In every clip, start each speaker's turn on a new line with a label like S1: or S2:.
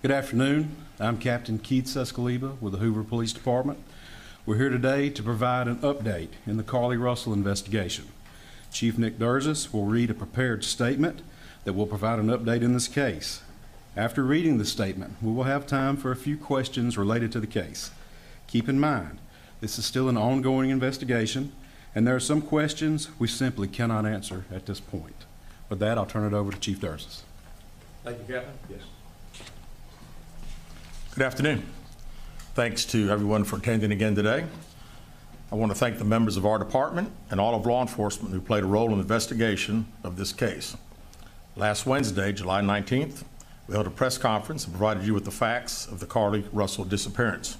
S1: Good afternoon. I'm Captain Keith Sescaliba with the Hoover Police Department. We're here today to provide an update in the Carlee Russell investigation. Chief Nick Durzis will read a prepared statement that will provide an update in this case. After reading the statement, we will have time for a few questions related to the case. Keep in mind, this is still an ongoing investigation, and there are some questions we simply cannot answer at this point. With that, I'll turn it over to Chief Durzis.
S2: Thank you, Captain.
S1: Yes.
S2: Good afternoon. Thanks to everyone for attending again today. I want to thank the members of our department and all of law enforcement who played a role in the investigation of this case. Last Wednesday, July 19th, we held a press conference and provided you with the facts of the Carlee Russell disappearance.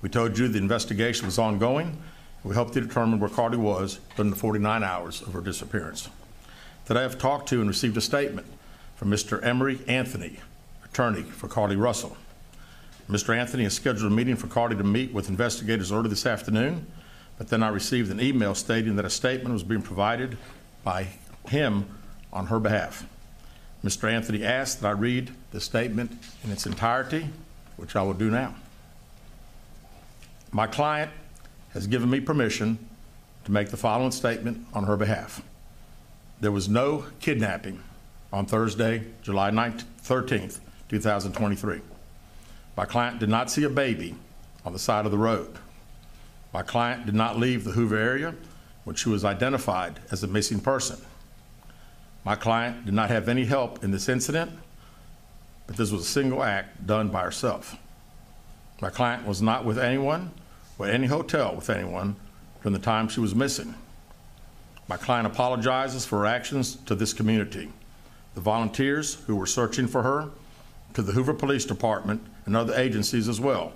S2: We told you the investigation was ongoing, and we helped you determine where Carlee was during the 49 hours of her disappearance. Today I've talked to and received a statement from Mr. Emery Anthony, attorney for Carlee Russell. Mr. Anthony has scheduled a meeting for Carlee to meet with investigators early this afternoon, but then I received an email stating that a statement was being provided by him on her behalf. Mr. Anthony asked that I read the statement in its entirety, which I will do now. My client has given me permission to make the following statement on her behalf. There was no kidnapping on Thursday, July 13th, 2023. My client did not see a baby on the side of the road. My client did not leave the Hoover area when she was identified as a missing person. My client did not have any help in this incident, but this was a single act done by herself. My client was not with anyone or any hotel with anyone during the time she was missing. My client apologizes for her actions to this community, the volunteers who were searching for her, to the Hoover Police Department and other agencies as well,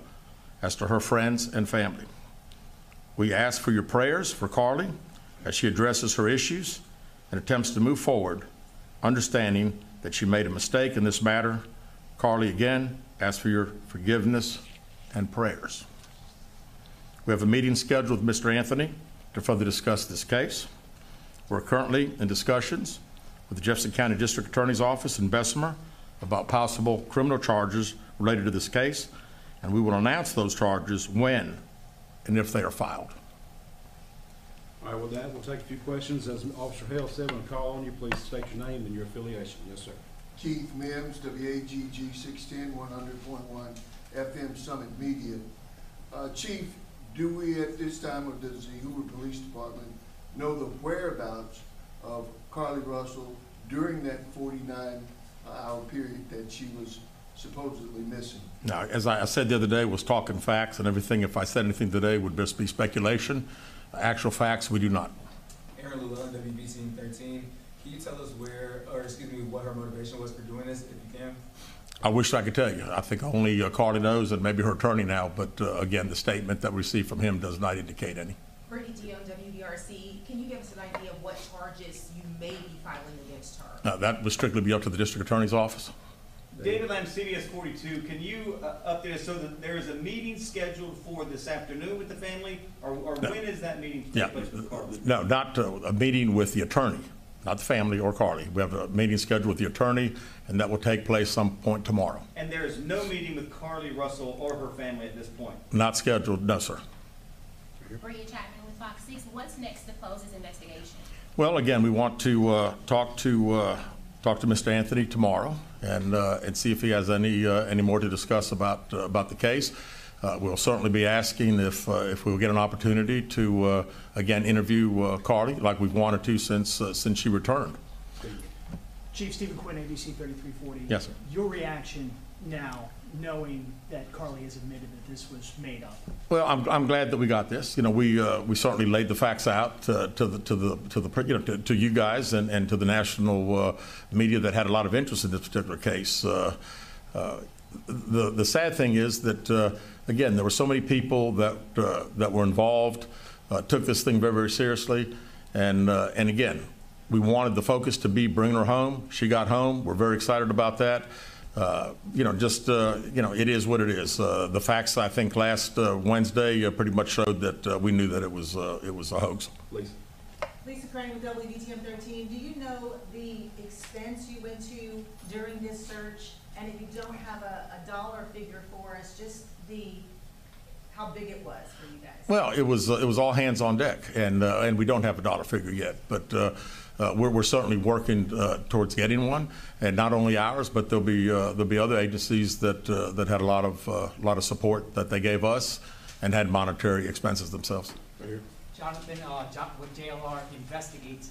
S2: as to her friends and family. We ask for your prayers for Carlee as she addresses her issues and attempts to move forward, understanding that she made a mistake in this matter. Carlee, again, asks for your forgiveness and prayers. We have a meeting scheduled with Mr. Anthony to further discuss this case. We're currently in discussions with the Jefferson County District Attorney's Office in Bessemer about possible criminal charges related to this case, and we will announce those charges when and if they are filed.
S1: All right, with that, we'll take a few questions. As Officer Hale said, when I call on you, please state your name and your affiliation. Yes, sir.
S3: Keith Mims, WAGG 610 100.1 FM Summit Media. Chief, do we at this time, or does the Hoover Police Department know the whereabouts of Carlee Russell during that 49-hour period that she was supposedly missing?
S2: Now, as I said the other day, was talking facts and everything. If I said anything today, would just be speculation. Actual facts, we do not.
S4: Aaron Llewellyn, WBC 13. Can you tell us what her motivation was for doing this, if you can?
S2: I wish I could tell you. I think only Carlee knows, and maybe her attorney now, but again, the statement that we received from him does not indicate any.
S5: Brittany Dion, WBRC, can you give us an idea of what charges you may be filing against her?
S2: That would strictly be up to the District Attorney's Office.
S6: David Lamb, CBS 42, can you update us so that there is a meeting scheduled for this afternoon with the family, or
S2: no.
S6: When is that meeting
S2: Yeah.
S6: take place with Carlee?
S2: No, not a meeting with the attorney, not the family or Carlee. We have a meeting scheduled with the attorney, and that will take place some point tomorrow.
S6: And there is no meeting with Carlee Russell or her family at this point?
S2: Not scheduled, no, sir.
S7: Bria Chapman with Fox 6. What's next to close this investigation?
S2: Well, again, we want to talk to Mr. Anthony tomorrow and see if he has any more to discuss about the case. We'll certainly be asking if we'll get an opportunity to again interview Carlee like we've wanted to since she returned.
S8: Chief Stephen Quinn, ABC 3340.
S2: Yes, sir.
S8: Your reaction now, knowing that Carlee has admitted that this was made up?
S2: Well, I'm glad that we got this. You know, we certainly laid the facts out to you guys and to the national media that had a lot of interest in this particular case. The sad thing is that again, there were so many people that were involved, took this thing very, very seriously, and again, we wanted the focus to be bringing her home. She got home. We're very excited about that. It is what it is. The facts, I think, last Wednesday pretty much showed that we knew that it was a hoax.
S1: Please.
S9: Lisa Crane with WBTM 13. Do you know the expense you went to during this search? And if you don't have a dollar figure for us, just how big it was for you guys?
S2: Well, it was all hands on deck, and we don't have a dollar figure yet, but we're certainly working towards getting one, and not only ours, but there'll be other agencies that had a lot of support that they gave us and had monetary expenses themselves.
S1: Right here.
S10: Jonathan, with JLR investigates,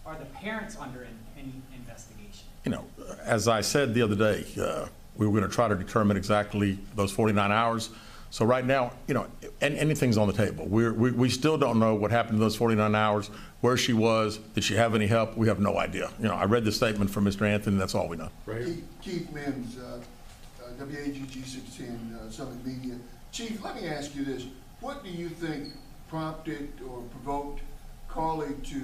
S10: are the parents under any investigation?
S2: You know, as I said the other day, we were going to try to determine exactly those 49 hours. So right now, you know, anything's on the table. We still don't know what happened in those 49 hours, where she was, did she have any help? We have no idea. You know, I read the statement from Mr. Anthony, and that's all we know.
S1: Right here.
S3: Keith Mims, WAGG 610 Summit Media. Chief, let me ask you this. What do you think prompted or provoked Carlee to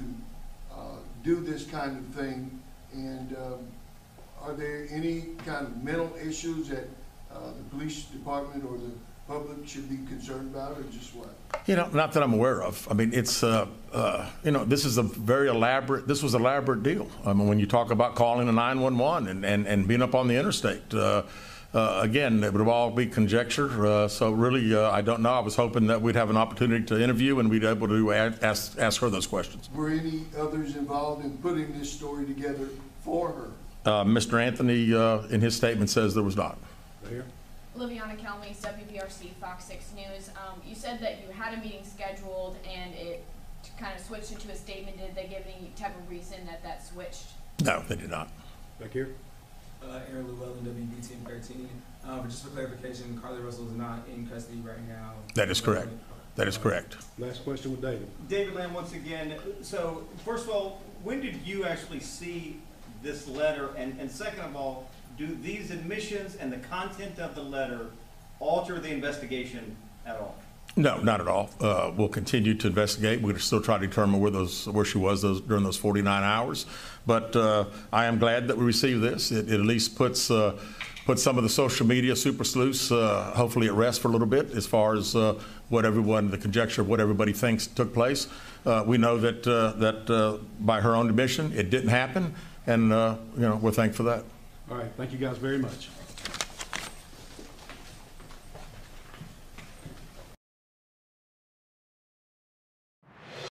S3: do this kind of thing? And are there any kind of mental issues that the police department or the public should be concerned about, or just what?
S2: You know, not that I'm aware of. I mean, it's, you know, this was an elaborate deal. I mean, when you talk about calling a 911 and being up on the interstate, again, it would all be conjecture. So really, I don't know. I was hoping that we'd have an opportunity to interview and we'd be able to ask her those questions.
S3: Were any others involved in putting this story together for her?
S2: Mr. Anthony, in his statement, says there was not.
S1: Right here.
S7: Liviana Calmes, WBRC, Fox 6 News. You said that you had a meeting scheduled and it kind of switched into a statement. Did they give any type of reason that switched?
S2: No, they did not.
S1: Back here.
S4: Aaron Llewellyn, WBTM 13. But just for clarification, Carlee Russell is not in custody right now.
S2: That is correct. That is correct.
S1: Last question with David.
S6: David Lamb, once again. So, first of all, when did you actually see this letter? And second of all, do these admissions and the content of the letter alter the investigation at all?
S2: No, not at all. We'll continue to investigate. We're going to still try to determine where she was during those 49 hours. But I am glad that we received this. It at least puts some of the social media super sleuths hopefully at rest for a little bit as far as the conjecture of what everybody thinks took place. We know that by her own admission, it didn't happen, and you know, we're thankful for that.
S1: All right. Thank you guys very much.